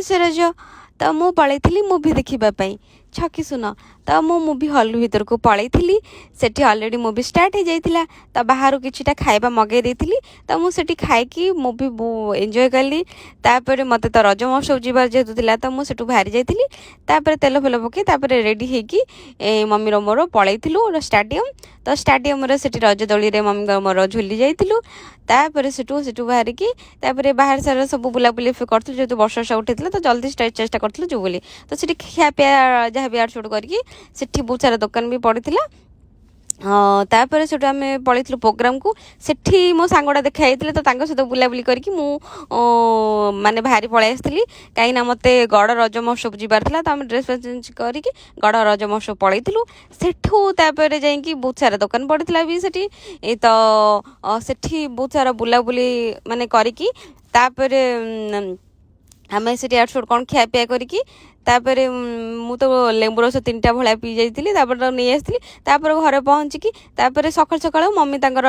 ସେ ରଜ ତ ମୁଁ ପଳେଇଥିଲି ମୁଭି ଦେଖିବା ପାଇଁ। ଛକି ଶୁନ, ତ ମୁଁ ମୁଭି ହଲ୍ ଭିତରକୁ ପଳେଇଥିଲି। ସେଠି ଅଲରେଡ଼ି ମୁଭି ଷ୍ଟାର୍ଟ ହେଇଯାଇଥିଲା। ତ ବାହାରୁ କିଛିଟା ଖାଇବା ମଗେଇ ଦେଇଥିଲି। ତ ମୁଁ ସେଠି ଖାଇକି ମୁଭି ଏନ୍ଜୟ କଲି। ତାପରେ ମୋତେ ତ ରଜ ମହୋତ୍ସବ ଯିବାର ଯେହେତୁ ଥିଲା, ତ ମୁଁ ସେଠୁ ବାହାରି ଯାଇଥିଲି। ତାପରେ ତେଲ ଫେଲ ପକାଇ ତାପରେ ରେଡ଼ି ହେଇକି ମମିର ମୋର ପଳେଇଥିଲୁ ଷ୍ଟାଡ଼ିୟମ୍। ତ ଷ୍ଟାଡ଼ିୟମ୍ରେ ସେଠି ରଜ ଦୋଳିରେ ମମିଙ୍କ ମୋର ଝୁଲି ଯାଇଥିଲୁ। ତାପରେ ସେଠୁ ବାହାରିକି ତାପରେ ବାହାର ସାରା ସବୁ ବୁଲାବୁଲି କରିଥିଲୁ, ଯେହେତୁ ବର୍ଷା ଉଠେଇଥିଲା ତ ଜଲ୍ଦି ଚେଷ୍ଟା କରିଥିଲୁ ଯିବୁ ବୋଲି। ତ ସେଠି ଖିଆପିଆ ଯାହା ବି ଆଡ଼୍ କରିକି ସେଠି ବହୁତ ସାରା ଦୋକାନ ବି ପଡ଼ିଥିଲା। ତାପରେ ସେଠୁ ଆମେ ପଳେଇଥିଲୁ ପ୍ରୋଗ୍ରାମକୁ। ସେଠି ମୋ ସାଙ୍ଗଟା ଦେଖା ହେଇଥିଲେ, ତ ତାଙ୍କ ସହିତ ବୁଲାବୁଲି କରିକି ମୁଁ ମାନେ ବାହାରି ପଳେଇ ଆସିଥିଲି। କାହିଁକିନା ମୋତେ ଗଡ଼ ରଜ ମହୋତ୍ସବ ଯିବାର ଥିଲା। ତ ଆମେ ଡ୍ରେସ୍ ଚେଞ୍ଜ କରିକି ଗଡ଼ ରଜ ମହୋତ୍ସବ ପଳେଇଥିଲୁ। ସେଠୁ ତାପରେ ଯାଇକି ବହୁତ ସାରା ଦୋକାନ ପଡ଼ିଥିଲା ବି ସେଠି। ତ ସେଠି ବହୁତ ସାରା ବୁଲାବୁଲି ମାନେ କରିକି ତାପରେ ଆମେ ସେଠି ଆଡ଼୍ କ'ଣ ଖିଆପିଆ କରିକି ତାପରେ ମୁଁ ତ ଲେମ୍ବୁ ରସ 3ଟା ଭଳିଆ ପିଇ ଯାଇଥିଲି। ତାପରେ ନେଇ ଆସିଥିଲି। ତାପରେ ଘରେ ପହଞ୍ଚିକି ତାପରେ ସକାଳୁ ମମି ତାଙ୍କର